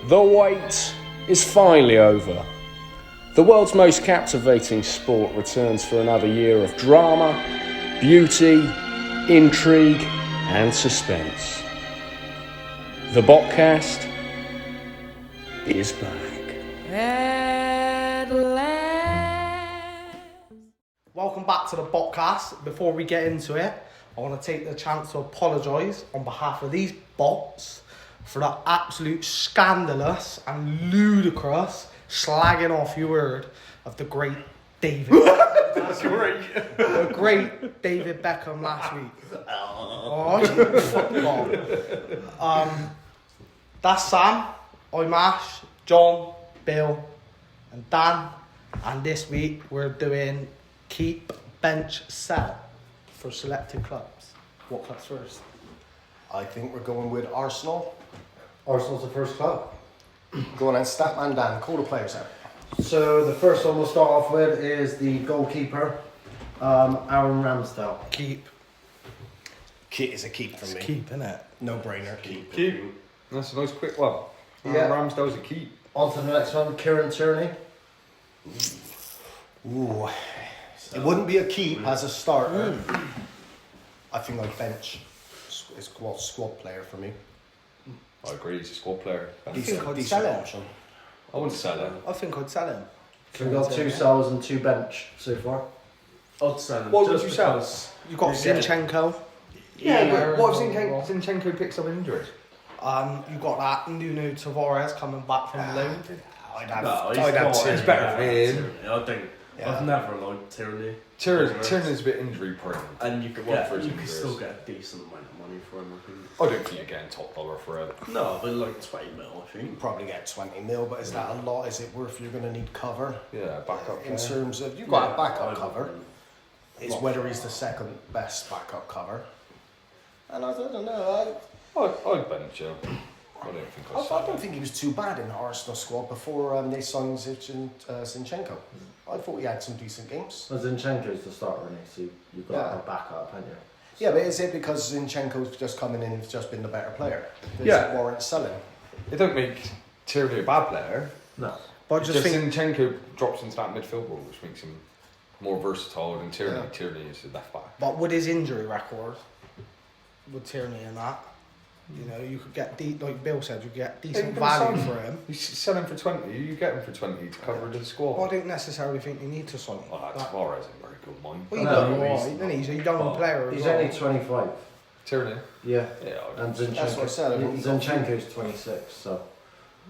The wait is finally over. The world's most captivating sport returns for another year of drama, beauty, intrigue, and suspense. The Botcast is back. At last. Welcome back to the Botcast. Before we get into it, I want to take the chance to apologise on behalf of these bots for the absolute scandalous and ludicrous slagging off you heard of the great David. That's great. The great David Beckham last week. Oh, you fuck off. That's Sam, I'm Ash, John, Bill, and Dan. And this week we're doing keep, bench, sell for selected clubs. What clubs first? I think we're going with Arsenal. Arsenal's the first club. Go on and Statman Dan, call the players out. So the first one we'll start off with is the goalkeeper, Aaron Ramsdale. Keep. Keep is a keep for me. Keep, innit? No brainer. Keep. Keep. That's a nice quick one. Yeah. Ramsdale's a keep. On to the next one, Kieran Tierney. Ooh. It wouldn't be a keep as a starter. I think I'd bench. It's squad player for me. I agree, he's a squad player. I think I'd sell him. option. I wouldn't sell him. I think I'd sell him. So we've got 2 sells and 2 bench so far. I'd sell him. What would just you sell? because- You've got Yeah. Zinchenko. Yeah, but what if Zinchenko? Zinchenko picks up an injury? You've got that Nuno Tavares coming back from loan. I'd have. No, he's I'd have not. Tierney. It's better for him. I think Yeah. I've never liked Tierney. Tierney's a bit injury prone. And you could What for his you could injuries? still get a decent amount of money for him. I think. I don't think you're getting top dollar for him. No, but like 20 mil, I You think. probably get 20 mil, but is that a lot? Is it worth you're going to need cover? Yeah, backup. In player. terms of, you've got a backup I cover. wouldn't. It's whether he's the second best backup cover. And I don't know. I'd bench him. I don't think I I'd sell don't him. think he was too bad in the Arsenal squad before they signed Zinchenko. I thought he had some decent games. Well, Zinchenko's the starter, isn't he? So you've got Yeah. a backup, haven't you? Yeah, but is it because Zinchenko's just coming in and just been the better player? Does Yeah. it warrant selling? It don't make Tierney a bad player. No. But I It's just just think Zinchenko drops into that midfield role, which makes him more versatile than Tierney. Yeah. Tierney is the left back. But with his injury record, with Tierney and that, you know, you could get, like Bill said, you could get decent but value some- for him. You sell him for 20, you get him for 20 to cover the squad. But I don't necessarily think you need to sign him. Oh, Tavares isn't very good, mind. Well, he's No, done he's alright, isn't he? He's a young Oh, player as He's well. only 25. Tierney? Yeah. Yeah, And That's what I said, I mean, Zinchenko's 26, so.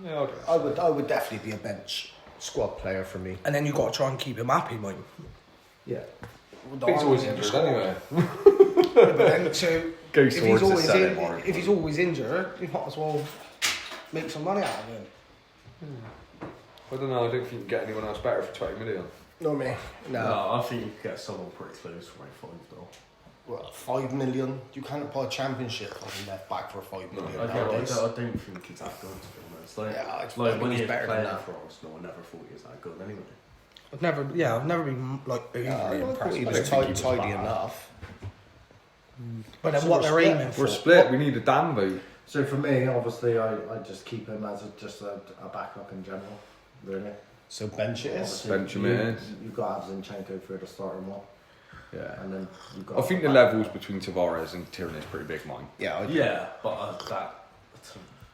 yeah, I would definitely be a bench squad player for me. And then you've got to try and keep him happy, mate. Yeah. He's always injured anyway. But then, so Goes if towards he's the always selling market. if he's always injured, you might as well make some money out of him. I don't know, I don't think you can get anyone else better for 20 million. No, me. No. No, I think you could get someone pretty close for 25 though. Well, 5 million. You can't buy a championship on left back for 5 million I nowadays. don't think he's that good to be honest. Like, Yeah, I like think when he's he was better than playing that. for Arsenal, I never thought he was that good anyway. I've never been like overly I thought impressed. he by was him. tidy enough. But then So what we're they're split. aiming for? We're split, we need a damn vote. So for me, obviously, I just keep him as just a backup in general, really. So bench it is. Obviously, Bench him it is. You've got to have Zinchenko for the starting one, Yeah. and then you've got. I think the levels between Tavares and Tierney is pretty big, mine. Yeah. Yeah, but that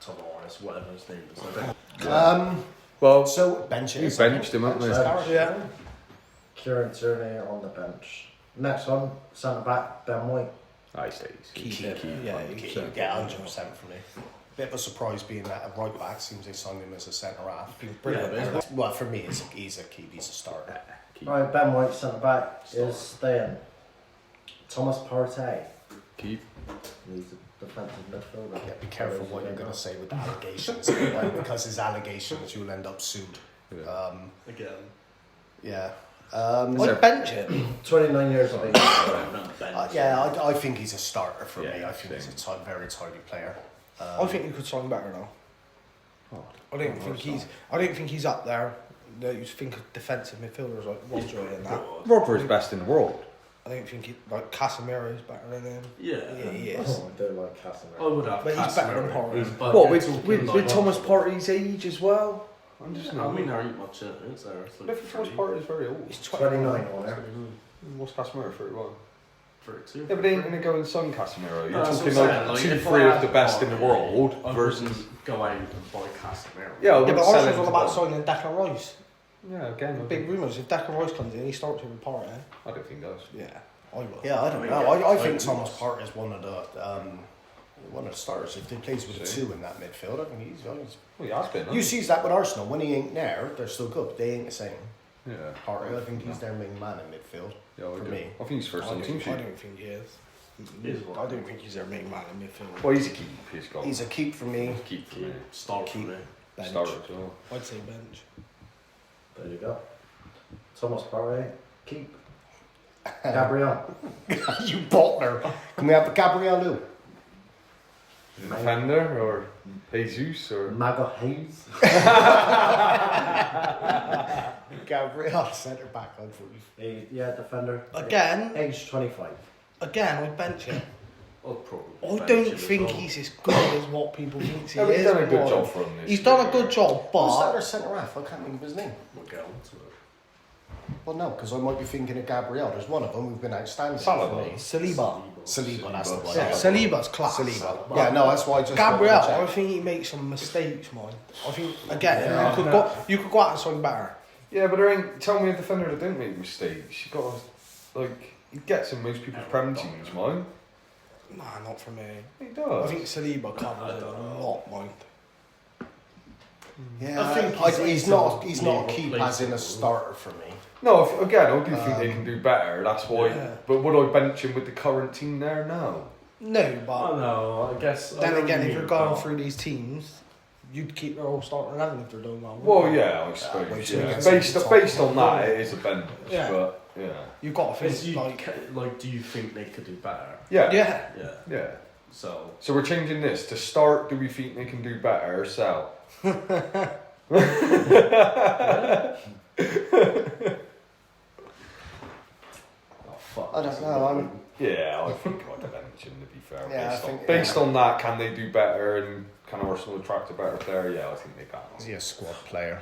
Tavares, whatever his name is, I don't. Well, So bench it you is. benched him, haven't you? Yeah. Kieran Tierney on the bench. Next one, centre back Ben White. I stays. Keep it. Yeah, you keep it. Yeah, 100% for me. Bit of a surprise being that a right back seems they signed him as a centre half. Yeah, Well, for me, he's a keep. He's a starter. Right, Ben White centre back is staying. Thomas Partey. Keep. He's a defensive midfielder. Yeah, be careful what you're going to say with the allegations, anyway, because his allegations, you'll end up sued. Again. Yeah. I'd bench him. 29 years of age. Yeah, I think he's a starter for me. Yeah, I think he's a very tidy player. I think you could sign better now. I don't think he's up there. You think of defensive midfielders like Rodri and that. Rodri's best in the world. I don't think Casemiro's better than him. Yeah. Yeah, he is. Oh, I don't like Casemiro. I would have But he's better than Casemiro. Partey. But What, we're talking with like Thomas Arsenal. Partey's age as well? I'm just I mean, there ain't much in it, is there? It's like Thomas Partey is very old. He's 29 on there. What's Casemiro 31? 32. Yeah, but they ain't going to go and sign Casemiro. You're No, that's talking what I'm like saying, 2, if 3 I of had the best in the Partey, world I versus. wouldn't go out and buy Casemiro. Yeah, I Yeah, wouldn't but sell Arsenal's him all to about them. signing Declan Rice. Yeah, again. Big rumours. If Declan Rice comes in, he starts with Partey. I don't think he does. Yeah, I will. Yeah, I don't I mean, know. yeah, I think like- Thomas Partey is one of the starters. If he plays with a 2 in that midfield, I think he's. Well, he has been. You see that with Arsenal. When he ain't there, they're still good. But they ain't the same. Yeah. Partey, I think he's their main man in midfield. Yeah, I For do. me. I think he's first I on don't, team I sheet. don't think he is. He is I don't think he's their main man in midfield. Well, he's a keep. He's got. He's a keep for me. keep for me. Start for Keep. me. Bench. Starter as well. I'd say bench. There you go. Thomas Partey, keep. Gabriel. You butler. Can we have Gabriel Lou? Defender or Jesus or. Maga Hayes. Gabriel centre back. I believe. Yeah, defender. Again, Age 25. I'd bench him. I'd probably I bench don't him as think well. he's as good as what people think he Yeah, but is. he's done a good but job for him this He's done a year. good job, Who's that but other centre half? I can't think of his name. We'll get on to it. Well, no, because I might be thinking of Gabriel. There's one of them who's been outstanding Salah. for me. Saliba. Saliba, that's the one. Yeah, Saliba's class. Saliba. Yeah, no, that's why I just. Gabriel, wanted to I check. think he makes some mistakes, man. I think again, you could go out and something better. Yeah, but there ain't. Tell me a defender that don't make mistakes. You got to, like, he gets in most people's prem teams, man. Nah, not for me. He I does. think Saliba covers it a lot, man. Yeah, I think he's not a keep replaceable. as in a starter for me. No, again, I do think they can do better. That's why. Yeah. But would I bench him with the current team there? No. No, I but know, I guess. I then know again, what if you you're mean, going but- through these teams, you'd keep their whole starting 11 if they're doing well. Well, wouldn't you? yeah, I suppose. wait Yeah. till we get Based on that, it is a bench. Yeah. But yeah. You've got to Is think, you, like, do you think they could do better? Yeah. yeah. Yeah. Yeah. So So we're changing this to start. Do we think they can do better or sell? oh fuck. I don't know. Yeah, I think I'd bench him to be fair. Yeah, based I on, think- based on that, can they do better and can Arsenal attract a better player? Yeah, I think they can. Is he a squad player?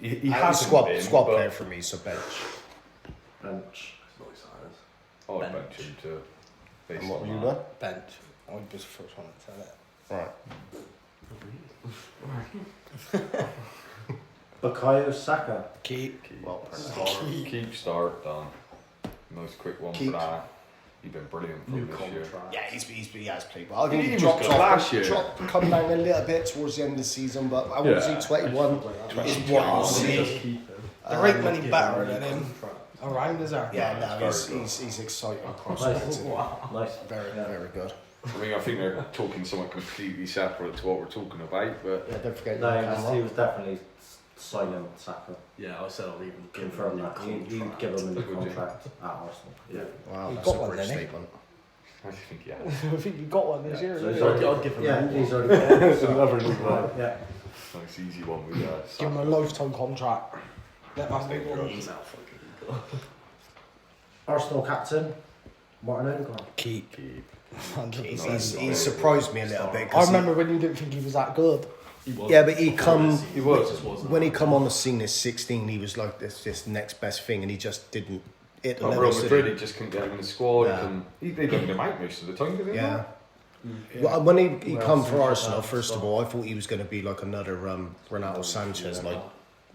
He has squad been, player for me, so bench. Bench. It's not exciting. I'd Bench. bench him too. Based And what on were you that. done? Bench. I was the first one to tell it. Right. Bukayo Saka. Keep. Well, Keep start done. Most quick one Keep. for that. You've been brilliant for New this year. contract. yeah, he has played well. I think He he was dropped good off last year. come down a little bit towards the end of the season, but I was Yeah. he 21. Is what you see. Just keep him. There ain't many Give better him a than him contract. around, is there? Yeah, no, It's very he's exciting. Nice. Nice. Very, very good. I mean, I think they're talking something completely separate to what we're talking about, but Yeah, don't forget No, your he camera. was definitely signing Saka. Yeah, I said I'll even give him a Confirm new that. You'd contract. give him a new Would you? contract at Arsenal. Yeah. Wow, He that's got a one great then, eh? statement. I think yeah. I think you got one this year. So didn't he's you? already, I'd give him yeah, more. he's already got one. So, Another new one. yeah. Nice easy one with Give him a lifetime contract. Let that Big be one. He's out fucking good. Arsenal captain, Martin Odegaard. Keep. Keep. 100%. He's surprised me a little bit. I 'cause remember when you didn't think he was that good. He was. Yeah, but he come He was. Just wasn't. when he come on the scene at 16, he was like this next best thing, and he just didn't hit the Well, Real levels. Madrid, did he just couldn't get him in the squad. Yeah. They dug him out most of the time, didn't he? they? Yeah. Yeah. Well, when he Well, come for Sanchez Arsenal, had first of stuff. all, I thought he was going to be like another Renato Sanchez, like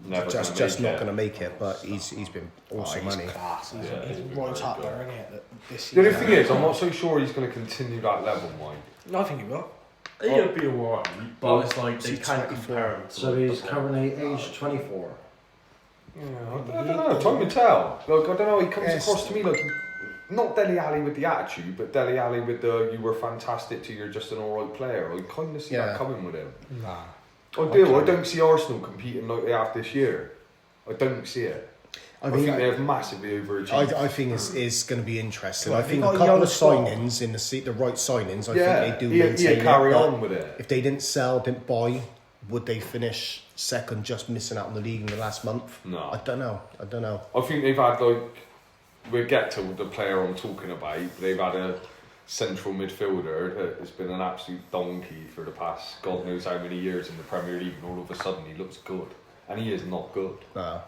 Never just gonna not make going to make it. But he's been awesome, He's hasn't he? class. He's, Yeah, he's he's been right very up good. there, isn't he? This The only season. thing is, I'm not so sure he's going to continue that level, Mike. No, I think he will. He'll be alright, but it's like they he's can't 24. compare him to So like, he's the currently one- aged 24. Yeah, I don't know. Time will tell. Like, I don't know. He comes Yes. across to me like not Dele Alli with the attitude, but Dele Alli with the "you were fantastic" to "you're just an alright player." I kind of see Yeah. that coming with him. Nah. I do. I don't see Arsenal competing like they have this year. I don't see it. I think they have massively overachieved. I think is going to be interesting. Well, I think they a got a couple young of squad. signings in the right signings. I yeah, think they do he'll maintain carry it, but on with it. if they didn't sell, didn't buy, would they finish second, just missing out on the league in the last month? No. I don't know. I think they've had like we'll get to the player I'm talking about. They've had a central midfielder that has been an absolute donkey for the past God knows how many years in the Premier League, and all of a sudden he looks good, and he is not good. No.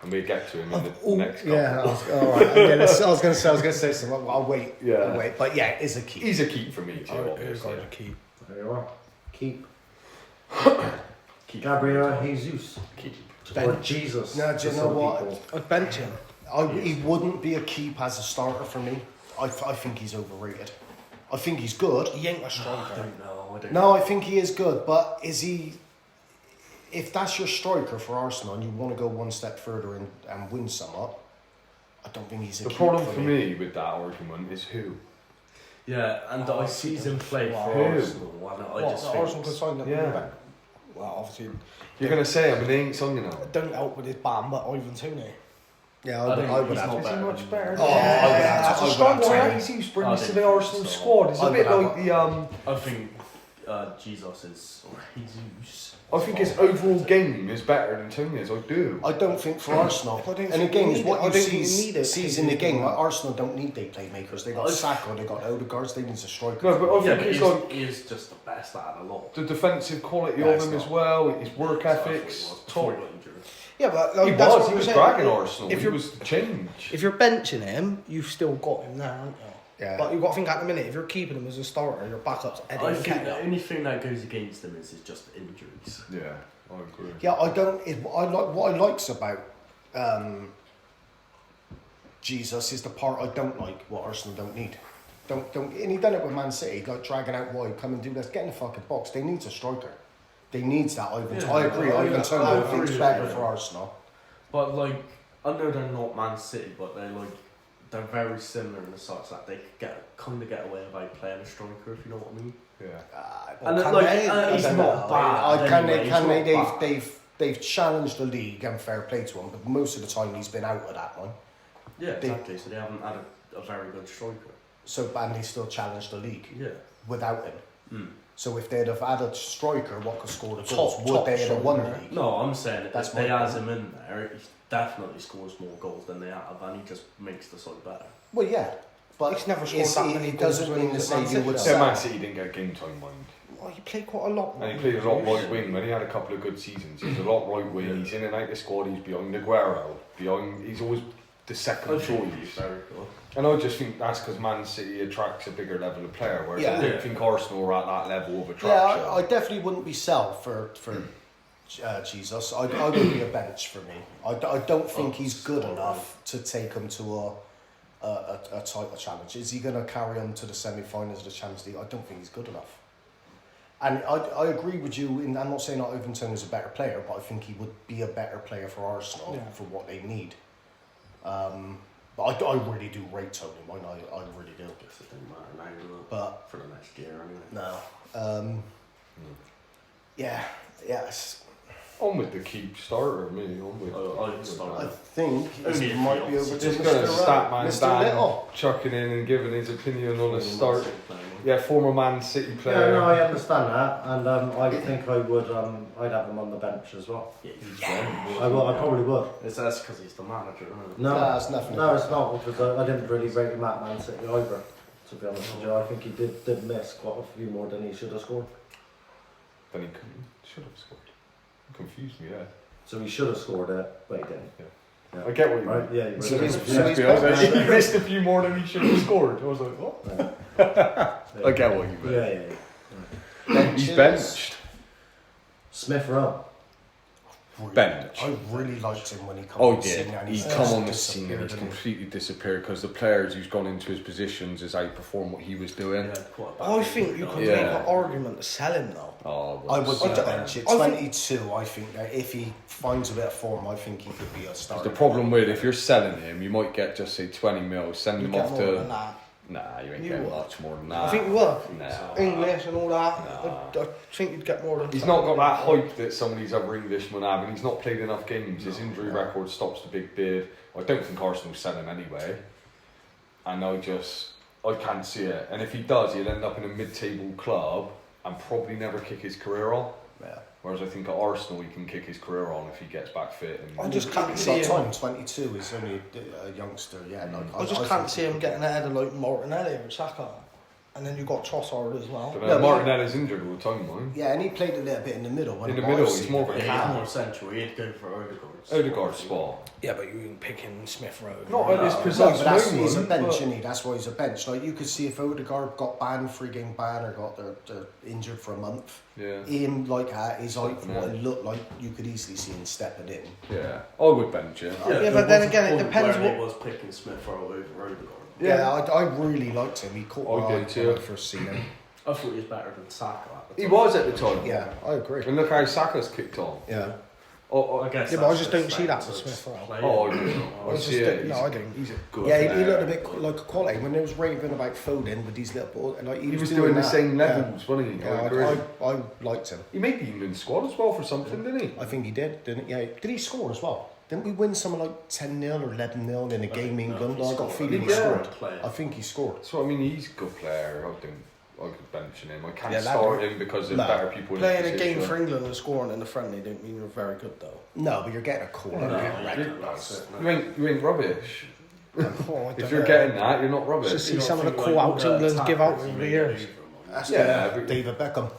And we'll get to him in the next couple. Yeah, all right. I was going to say something. I'll wait. Yeah. I'll wait. But yeah, it's a keep. He's a keep for me too, It's obviously. got to keep. There you are. Keep. Keep. Gabriel Jesus. Keep. Or Jesus. No, do to you know some what? people. I'd bench him. He wouldn't be a keep as a starter for me. I think he's overrated. I think he's good. He ain't a I striker. don't know. No, I think he is good, but is he? If that's your striker for Arsenal and you want to go one step further and win some up, I don't think he's a The keep problem for me with that argument is who. Yeah, and I see him play for Who? Arsenal, and I just think Arsenal could sign him. Yeah. Well, obviously, You're going to say him, but they ain't signing him. don't help with his bam, but Ivan Toney. Yeah, I think would he's have. not Is he better much than- better? Oh, I would have. As I a would striker, have. Jesus brings I to didn't the think Arsenal so. squad. It's I a bit would like have. the I think Jesus is or Jesus. I think his overall game is better than Tony's. I do. I don't think for Arsenal. I don't And think again, we is need what it. I you don't think we see need it. sees in the game. Like Arsenal don't need their playmakers. They got I- Saka, they got Odegaard. They need a striker. No, but I Yeah, think but he's like he is just the best at it a lot. the defensive quality No, of it's him as not. well. His work So I thought he ethics, was before top. he got injured. Yeah, but He that's was. what He I'm was saying. dragging Arsenal. If He you're was the change. if you're benching him, you've still got him there, haven't you? Yeah. But you've got to think at the minute, if you're keeping him as a starter, your backup's Eddie I think the Nketiah. only thing that goes against him is just injuries. Yeah, I agree. Yeah, I don't. What I likes about Jesus is the part I don't like. What Arsenal don't need. Don't. And he done it with Man City, like dragging out wide, come and do this, get in the fucking box. They need a striker. They needs that. Ivan. Yeah, I agree. I- Ivan I Toney I agree think's with better you. for Arsenal. But like, I know they're not Man City, but they're very similar in the sense that they could kind of get away without playing a striker, if you know what I mean. Yeah. And can like, they? he's I don't not know. bad. Can anyway, they? he's Can they? not bad. They've challenged the league and fair play to him, but most of the time he's been out of that one. Yeah, exactly. So they haven't had a very good striker. So Bandy still challenged the league Yeah. without him. Mm. So if they'd have had a striker what could score the Top- goals, would top they have won the striker. league? No, I'm saying That's if they my has point. him in there, he definitely scores more goals than they have, and he just makes the side better. Well, yeah, but He's never scored that many it goals doesn't when mean he to was say at you Man would City. So sell. Man City didn't get game time, mind. Well, he played quite a lot. And he played a lot right wing when he had a couple of good seasons. He's a lot right wing. He's in and out the squad. He's behind Aguero. He's always the second I think he's choice. very good. And I just think that's because Man City attracts a bigger level of player, whereas Yeah. I don't think Arsenal are at that level of Yeah, attraction. I definitely wouldn't be sell for Jesus. I would be a bench for me. I don't think he's good enough to take him to a title challenge. Is he going to carry on to the semi-finals of the Champions League? I don't think he's good enough. And I agree with you. I'm not saying that Ivan Toney is a better player, but I think he would be a better player for Arsenal Yeah. for what they need. But I really do rate Tony. I really do. Guess it doesn't matter now, does it? But For the next year, anyway. no. Yeah. Yes. I'm with the keep starter, me. I'm with. I'd start. I think Only it if might he be over wants to Just going to stat man Mr. Dan Little. chucking in and giving his opinion on a start. Yeah. Yeah, former Man City Yeah, player. no, I understand that, and I think I would. I'd have him on the bench as well. I will. I probably would. That's because he's the manager, isn't it? No, Nah, it's nothing. no, it's not because I didn't really rate him at Man City either. To be honest with you, I think he did miss quite a few more than he should have scored. Then he should have scored. Confused me, yeah. So he should have scored it, but he didn't. I get what you Right? mean. Yeah. You So would. he's- Yeah. Let's be honest, he missed a few more than he should have scored. I was like, what? I get what you mean. Yeah. He's benched. Smith Rowe. Bench. I really liked him when he come Oh, on he the did. scene. And He he's come on the just scene and disappeared, he's didn't he? completely disappeared because the players who's gone into his positions has outperformed what he was doing. I think you can make Yeah. an argument to sell him though. Oh, I well, would be I a bench. At think- 22, I think that if he finds a bit of form, I think he could be a starter. the problem with if you're selling him, you might get just say 20 mil, send You him get off more than to. that. Nah, you ain't You getting would. much more than I that. think you will. Nah. English and all that. Nah. I think you'd get more than. He's not got that hype that some of these other Englishmen have, and he's not played enough games. His injury record stops the big bid. I don't think Arsenal's selling anyway. And I can't see it. And if he does, he'll end up in a mid-table club and probably never kick his career off. Yeah. Whereas I think at Arsenal he can kick his career on if he gets back fit. And I just can't He's see got him. time. 22. He's only a youngster. Yeah. Like, I just can't see him getting ahead of like Martinelli or Saka. And then you've got Trossard as well. But Yeah, Martinelli's injured all the time, man. Yeah, and he played a little bit in the middle. In the middle, he's more of a Yeah, cam. he's more central. He'd go for Odegaard's Odegaard's spot. Yeah, but you ain't picking Smith Rowe. Not at this No, precise but that's, moment. he's a bench, but- isn't he? That's why he's a bench. Like, you could see if Odegaard got banned, free-game ban, or got they're injured for a month. Yeah. Him, like, his height, Stepping what in. it looked like, you could easily see him stepping in. Yeah. I would bench him. Yeah, but then again, it depends where he what- was picking Smith Rowe over Odegaard. Yeah, I really liked him. He caught I my eye did too. when I first seen him. I thought he was better than Saka at the He time. was at the time. Yeah, I agree. And look how Saka's kicked on. Yeah. Oh, I guess Yeah, but I that's just don't his see that strength with as Smith Rowe. player. oh, I do. I I just see don't- it. no, I don't. He's a good Yeah, he player. looked a bit like a quality. When there was raving about Foden with these little balls, like, He was doing the that. same Yeah. levels, wasn't he? Yeah, I agree. I liked him. He made the England squad as well for something, didn't he? I think he did, didn't he? Yeah. Did he score as well? Didn't we win something like 10-0 or 11-0 in a game in England? I got a feeling he Yeah. scored. Player. I think he scored. So I mean, he's a good player. I could bench him. I can't Yeah, that start would- him because there's No. better people in Playing his a game position. for England and scoring in the friendly don't mean you're very good though. No, but you're getting a call. No, You're you getting do, recognised. that's it, You ain't rubbish. Oh, I If don't you're know. getting that, you're not rubbish. Just see some of the call outs England's give out over the years. That's Yeah, good. but- David Beckham.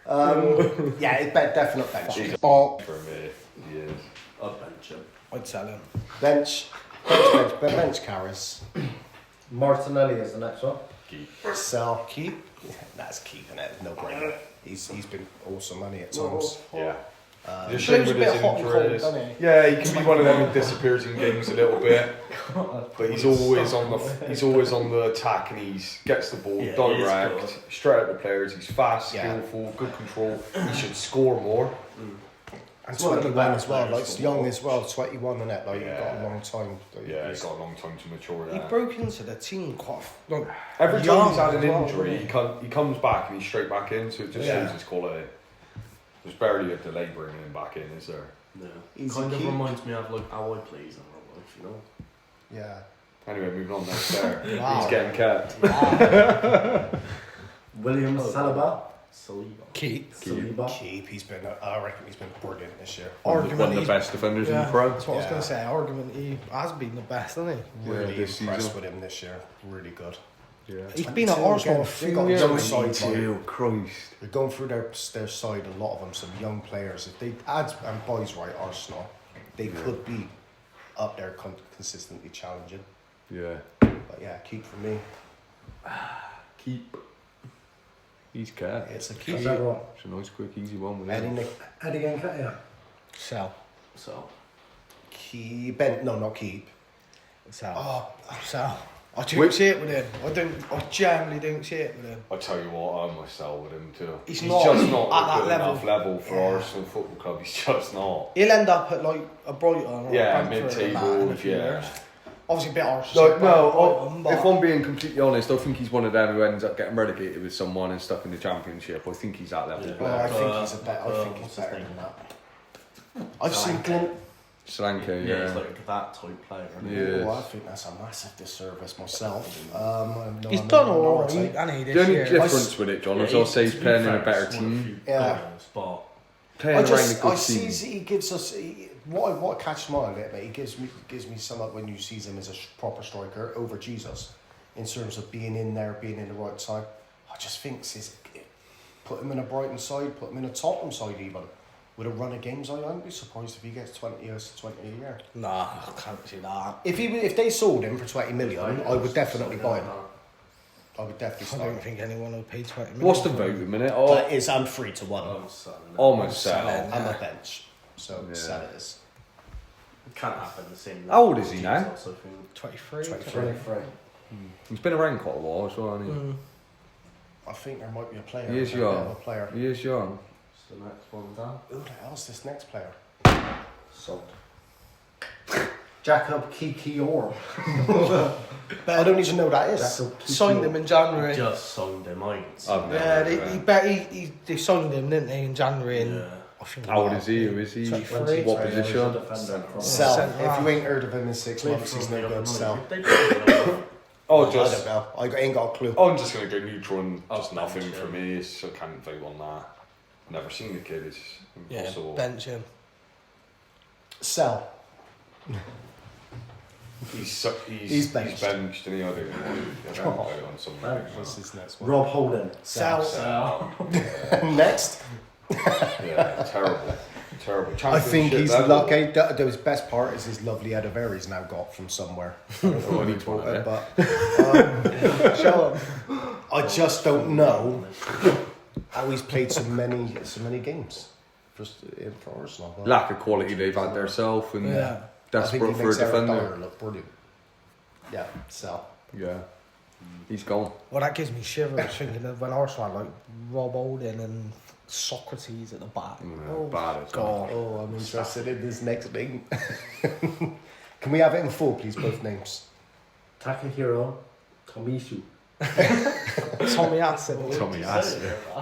Yeah, it's definite bench. For me, he is. I'd bench him. I'd sell him. Bench carries. Martinelli is the next one. Sell. Keep. Yeah, that's keeping it. No brainer. He's been awesome money at times. Yeah. He Just shame plays a with bit his hot and cold, injuries. doesn't he? Yeah, he can be one of them who disappears in games a little bit, but he's always on the attack and he gets the ball Yeah, he is direct, good. straight at the players. He's fast, Yeah. skillful, good control. He should score more. And one of the 21 better as well. players Like for young Wolves. as well. 21 and that. Like you've got Yeah. a long time. Like, Yeah, he's got a long time to mature. He There. broke into the team quite like, Every time young he's had an as well, injury, wasn't he comes back and he's straight back in, so it just Yeah. shows his quality. There's barely a delay bringing him back in, is there? No. He's Kind a of keep. reminds me of like how I play in real life, you know. Yeah. Anyway, moving on next there. Wow. He's getting kept. William Saliba. Saliba. keep. Saliba. Keep. I reckon he's been brilliant this year. Argument One of the he's- best defenders in Yeah, the Prem. that's what I was Yeah. going to say. Argument, he has been the best, hasn't he? Really this impressed season. with him this year. Really good. Yeah. He's been at 22 Arsenal a again. few They got years. young side, like, Christ. they're going through their side, a lot of them, some young players. If they add, and boys right, Arsenal, they could be up there consistently challenging. Yeah. But yeah, keep for me. Keep. He's kept. It's a keep. That's everyone. It's a nice, quick, easy one with Eddie him. Nick. Eddie Nketiah. Sell. So Keep. No, not keep. Sell. Oh, Sell. I don't Which- see it with him. I generally don't see it with him. I tell you what, I must sell with him too. He's He's not just not at a that good level. enough level for Yeah. Arsenal Football Club. He's just not. He'll end up at like a Brighton or Yeah, a Brentford and that mid-table, in a few yeah. years. Obviously a bit Arsenal. Like, no, Brighton, but if I'm being completely honest, I think he's one of them who ends up getting relegated with someone and stuck in the Championship. I think he's that level. Yeah. well, I think he's a But, better. I think he's what's his better name? than that. I've seen Clint. Solanke, yeah, yeah. he's like that type player. Isn't he? Yeah. Oh, I think that's a massive disservice myself. No, he's I'm done in the alright, minority. hasn't he, The this only year? difference with it, John, is I'll say he's to be playing in a fair, better he's won a team. few Yeah. goals, but Playing I around a just, good I see team. he gives us what catches my eye a little bit. He gives me some up when you see him as a proper striker over Jesus, in terms of being in there, being in the right time. I just think put him in a Brighton side, put him in a Tottenham side even. With a run of games, I wouldn't be surprised if he gets 20 a year. Nah, I can't see that. If they sold him for 20 million, I would definitely buy him. I would I definitely don't buy him. think anyone would pay 20 million. What's the vote at the minute? But I'm 3-1. I'm selling it. Almost sell. selling. I'm a bench, so Yeah. sell it is. It can't happen the same. How old is he now? Jesus, I think. 23? 23. He's been around quite a while as well, hasn't he? I think there might be a player. He is a bit of young. A player. He is young. It's the next one down. Who the hell's this next player? Sold. Jacob Kikior. I don't even know who that is. Jacob Kikior. Signed him in January. Just signed him out. I've never Yeah, heard they, of he him. bet they signed him, didn't they, in January? And Yeah. I think How old is he? Who is he? 23. What He's a position? defender from Sell. Centre If half. you ain't heard of him in 6 Played months, for he's the no other good. night. Sell. They played the other night. Oh, I just. don't know. I ain't got a clue. I'm just gonna go neutral and just Oh, nothing bench for him. me. It's, I can't vote on that. Never seen the kid. It's Yeah, impossible. bench him. Sell. He's benched. benched and he I don't vote on someone. What's his next one? Rob Holden. Sell. Next. Yeah, terrible. I think Championship he's level. lucky. His best part is his lovely head of hair he's now got from somewhere. I don't know Oh, where he he's bought one it, of but show him. I just don't know how he's played so many games for Arsenal. But Lack of quality they've had themselves and Yeah. I think he desperate for a makes Eric defender. Dyer look brilliant. Yeah, sell. Yeah, he's gone. Well, that gives me shivers thinking of when Arsenal had like Rob Holding and Socrates at the back. Oh, Bad as God. Oh, I'm interested in this next name. Can we have it in full, please? Both names. Takahiro Tomisu. Tommy Acid. Tommy Ass.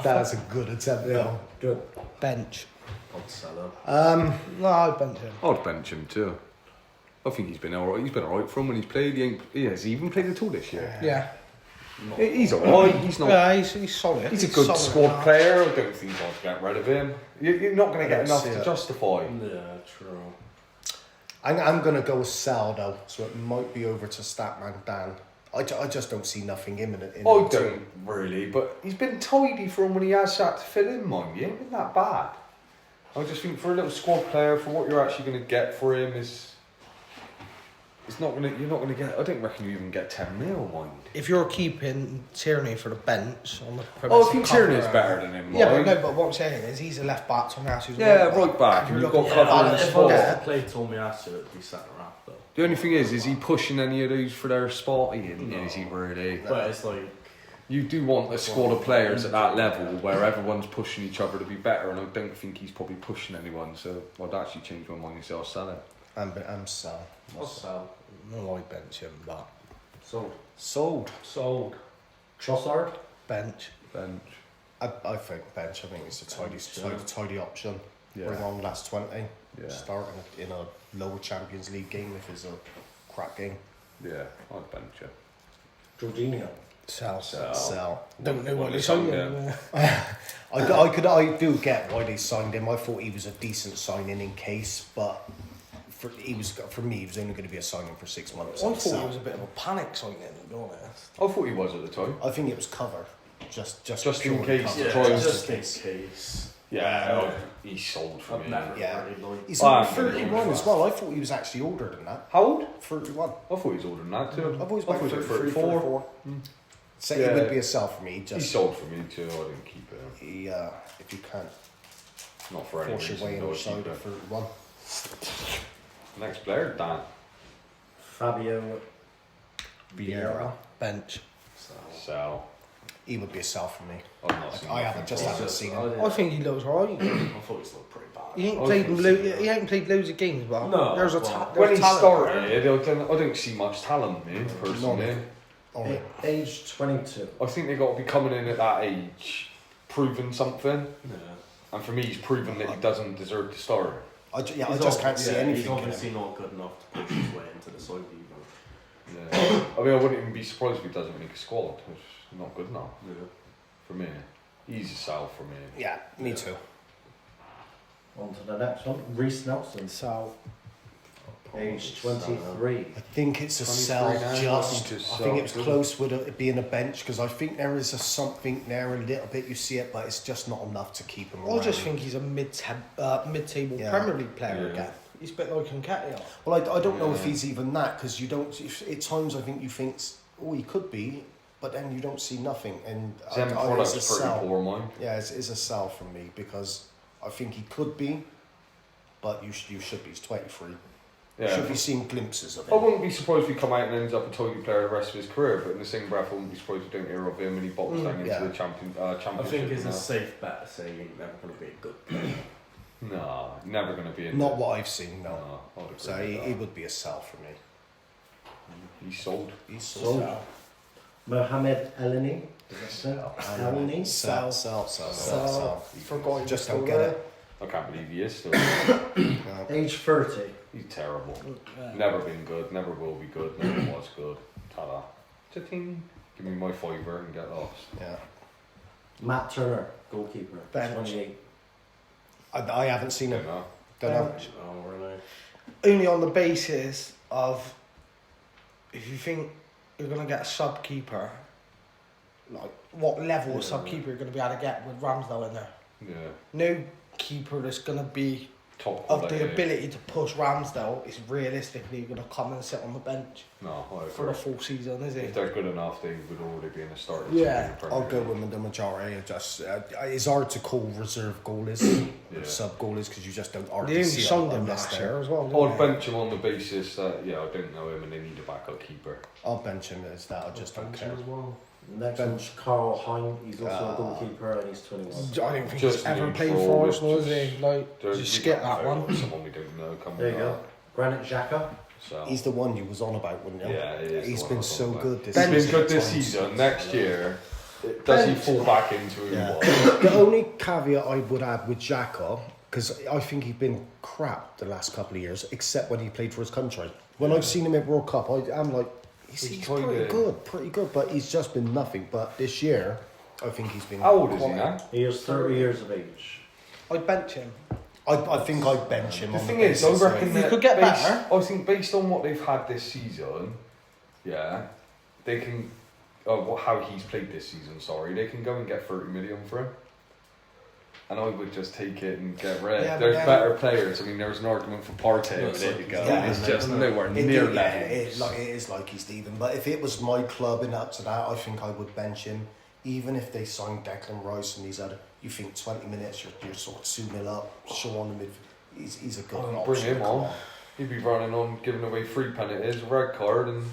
That's a good attempt, though. Good. Bench. I'd sell him. No, I'd bench him. I'd bench him too. I think he's been alright. He's been alright from when he's played. He has even played at all this year. Yeah. He's alright. He's not. Yeah, he's solid. He's a good solid squad enough. player. I don't think I'd get rid of him. You're not going to get enough see to it. justify. Yeah, true. I'm going to go with Sal, though, so it might be over to Statman Dan. I just don't see nothing imminent in I the team. don't really, but he's been tidy for him when he has had to fill in, mind. He ain't been that bad. I just think for a little squad player, for what you're actually going to get for him you're not going to get. I don't reckon you even get 10 mil, mind. If you're keeping Tierney for the bench on the premise Oh, I of think cover, Tierney's better than him. Yeah, but mind. no, but what I'm saying is he's a left back, Tommy Acid. Yeah, right back, and you've got looking cover at in the that, If I was yeah. to play Tomiyasu, it'd be centre half though. The only thing is he pushing any of those for their spot? Is he really? But it's like, You do want a squad of players at that level where everyone's pushing each other to be better, and I don't think he's probably pushing anyone, so I'd actually change my mind and say I'll sell it. I'm Sal. I'll sell. No, I'd bench him, but Sold. Sold. Trossard. bench. Bench. I think bench. I think it's a tidy option. Yeah. Bring on last 20. Yeah. Start in a lower Champions League game if it's a crap game. Yeah, I'd bench it. Jorginho. Sell. Sell. Don't know what they they signed signed. I do get why they signed him. I thought he was a decent signing in case, but for me he was only going to be a signing for 6 months. I I'd thought sell. he was a bit of a panic signing, to be honest. I thought he was at the time. I think it was cover, just Just in purely case cover. to try and- just in case. Yeah, he's sold for I've me. never Yeah. really liked He's Ah, only 31 as well. I thought he was actually older than that. How old? 31. I thought he was older than that too. I've always I thought been he was 33, 34. 34. So Yeah. it would be a sell for me. He's Just sold for me too. I didn't keep it. he, if you can't Not for any force your way reason. I would inside keep at it. 31. Next player, Dan. Fabio Vieira. Bench. Sell. He would be a sell for me. I've not seen I nothing haven't just from haven't him. seen I him. didn't- I think he looks alright. I thought he looked pretty bad. He ain't I played think he ain't played loads of games, but No, there's a but When he talent started, there. I don't see much talent, me personally. Alright. Age 22. I think they got to be coming in at that age, proving something. Yeah. And for me, he's proven that he doesn't deserve to start. I He's just can't see He's anything in obviously him. not good enough to push his way into the side either. Yeah. I mean, I wouldn't even be surprised if he doesn't make a squad. It's not good enough Yeah. for me. He's a sell for me. Yeah, me too. On to the next one. Reece Nelson. So Age 23. I think it's a 23 sell now, just. just I think sell, it's good. close with it being a bench because I think there is a something there a little bit. You see it, but it's just not enough to keep him I around. just think he's a mid-table Yeah. Premier League player Yeah. again. He's a bit like Nketiah. Well, I don't know if Yeah. he's even that because you don't. At times, I think you think, oh, he could be, but then you don't see nothing. And His end it's a product's pretty sell. poor, mine. Yeah, it's a sell for me because I think he could be, but you should be. He's 23. You should be Yeah. seeing glimpses of I him. wouldn't be surprised if he come out and ends up a tidy player the rest of his career, but in the same breath, I wouldn't be surprised if you don't hear of him and he box down into yeah. the championship. I think it's and a that. safe bet to say he ain't never going to be a good player. Nah, never going to be in Not there. what I've seen, no. No, I'd agree So with he that. would be a sell for me. He's sold. He's Sold. Mohamed Elneny. Elneny. Sell. Forgot he Just was don't still get there. it. I can't believe he is still. No. Age 30. He's terrible. Yeah. Never been good, never will be good, never was good. Ta-da. Cha-ting. Give me my fiver and get lost. Yeah. Matt Turner, goalkeeper, Bench. 28. I haven't seen Don't him. know. Don't know. Bench. Oh, really? Only on the basis of if you think you're going to get a sub-keeper, like what level of sub-keeper you're going to be able to get with Ramsdale in there. Yeah. No keeper that's going to be Top of quality. the ability to push Ramsdale is realistically going to come and sit on the bench No, I for the agree. full season, is If it? they're good enough, they would already be in a starting Yeah. team in the Premier I'll go League. with the majority. It's hard to call reserve goalies, Yeah. sub goalies, because you just don't They hardly only see signed them him unless last they're- year as well. I'd didn't they? bench him on the basis that, I don't know him and they need a backup keeper. I'll bench him as that. I just don't care. As well. Next one's Carl Hein. He's also a goalkeeper and he's 21. I don't think Just he's ever neutral, played for it's Arsenal, is he? just- Like, There's- just we skip can't that vote one. on Someone we don't know coming There you go. up. Granit Xhaka. So. He's the one you was on about, wouldn't you? Yeah, he is He's the one been I was so on about. good this He's season. been good this Times. season. Next year, does he fall back into who Yeah. he was? The only caveat I would add with Xhaka, because I think he's been crap the last couple of years, except when he played for his country. When I've seen him at World Cup, I'm like, he's He's pretty good, but he's just been nothing. But this year, I think he's been. How old is he quality. now? He is 30 years of age. I'd bench him. I think I'd bench him. The on thing the is, I basis reckon of- You that could get based, better. I think based on what they've had this season, yeah, they can. How he's played this season, sorry, they can go and get 30 million for him. And I would just take it and get rid. Yeah, but There's then- better players. I mean, there's an argument for Partey a minute ago. Yeah, It's just isn't it? nowhere It, near yeah, level. it is like he's Steven. But if it was my club and up to that, I think I would bench him. Even if they signed Declan Rice and these other, you think 20 minutes, you're sort of 2-0 up, show on the midfield. He's a good Oh, option. bring him come on. He'd be running on, giving away 3 penalties, a red card, and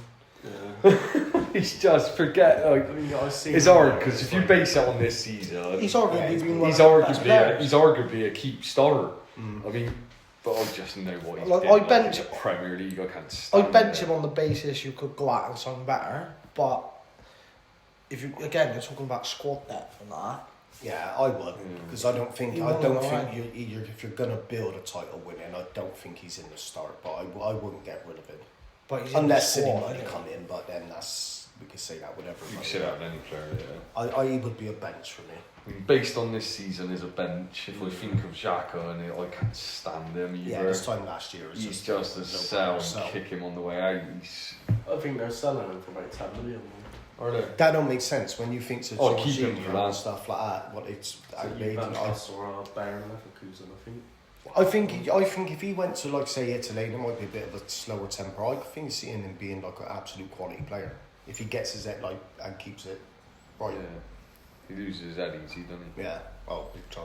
Yeah. he's just forget. Like, I mean, I've seen it's hard because if you base it on this season, He's arguably he's been one he's of the best arguably players. he's arguably a keep starter. Mm. I mean, but I just know what he's Like, been I like bench- in the Premier League. I can't stand I'd bench it. him on the basis you could go out and sign better, but if you again you're talking about squad depth and that. Yeah, I would because I don't think You I want don't him, think right? you're if you're gonna build a title winning, I don't think he's in the start. But I wouldn't get rid of him But he's unless in City the squad, money isn't he? come in. But then we can say that with You everybody. can sit out any player. Yeah. I would be a bench for me. I mean, based on this season as a bench, if I think of Xhaka and I can't stand him either. Yeah, this time last year was He's just a no sell and sell. kick him on the way out. He's, I think they're selling him for about 10 million. are they? That don't make sense when you think to Oh, keep him for Jorginho that. and stuff like that. What it's outrageous. Juventus or Bayern Leverkusen, I think. I think if he went to like say Italy, there might be a bit of a slower temper. I think seeing him being like an absolute quality player if he gets his head like and keeps it right. Yeah. He loses his head easy, doesn't he? Yeah. Oh, big time.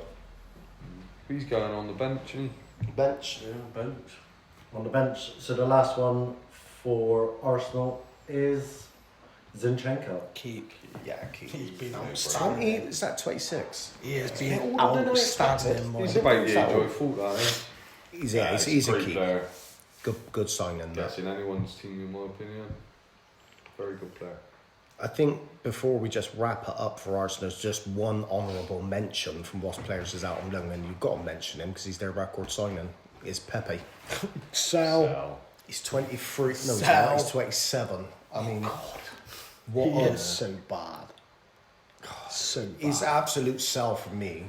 He's going on the bench, isn't he? Bench. Yeah, bench. On the bench. So the last one for Arsenal is Zinchenko. Keep. Yeah, keep. He's been Yeah, outstanding. Is that 26? He has Yeah, been older than I outstanding. expected. man. He's about the age I thought that is. He's a great key. player. Good signing. There. Yes, in anyone's team, in my opinion. Very good player. I think before we just wrap it up for Arsenal, there's just one honourable mention from what players is out on loan, and you've got to mention him because he's their record signing. Is Pepe. Sell. He's 23. No, he's Sell. not. He's 27. I mean, what He a- is so bad. So bad. He's absolute sell for me.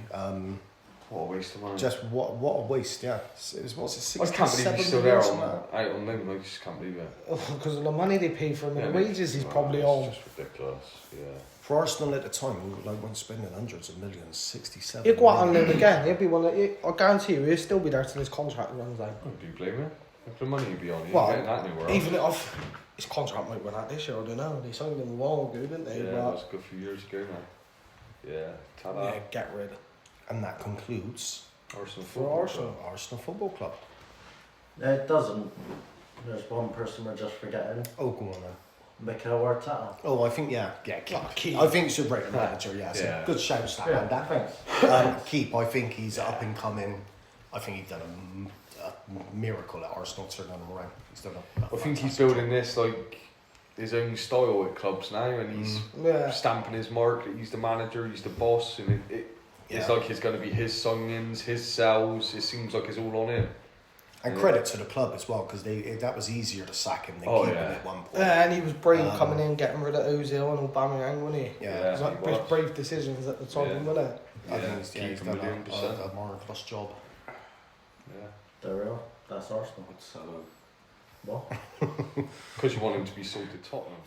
What a waste of money. Just what a waste. Yeah, it was what's it? I 67 can't believe he's still there million, on something out on loan. I just can't believe it. Because of the money they pay for him and the Yeah, wages he's well, probably it's on. just ridiculous. Yeah. For Arsenal at the time, we were like weren't spending hundreds of millions, 67. He'll go out on million. loan again. He'll be one of. I guarantee you, he'll still be there till his contract runs out. Oh, do you blame him? Look the money he'd be on. He's Well, getting that nowhere. Even if his contract might run out this year, I don't know. They signed him a while ago, didn't they? Yeah, But, that's a good few years ago now. Yeah, ta-da. yeah, get rid. And that concludes Arsenal For football. Arsenal. Arsenal Football Club. It doesn't. There's one person we're just forgetting. Oh, go on then. Mikel Arteta. Oh, I think keep. Keep. I think you should rate the manager. Yeah, so Yeah. good shout, Stan. Yeah, thanks. Keep. I think he's up and coming. I think he's done a miracle at Arsenal turning him around. He's done a I think he's fantastic building this like his own style at clubs now, and he's Yeah. stamping his mark. That he's the manager, he's the boss, and it's Yeah. like it's going to be his signings, his sales. It seems like it's all on him. And credit to the club as well, because that was easier to sack him than keep him at one point. And he was brave coming in, getting rid of Ozil and Aubameyang, wasn't he? Yeah, It was like brave decisions at the time, wasn't it? I think he's done 1,000,000%. a marvellous job. Yeah. There we are. That's Arsenal. I'd sell him. What? Because you want him to be sold to Tottenham.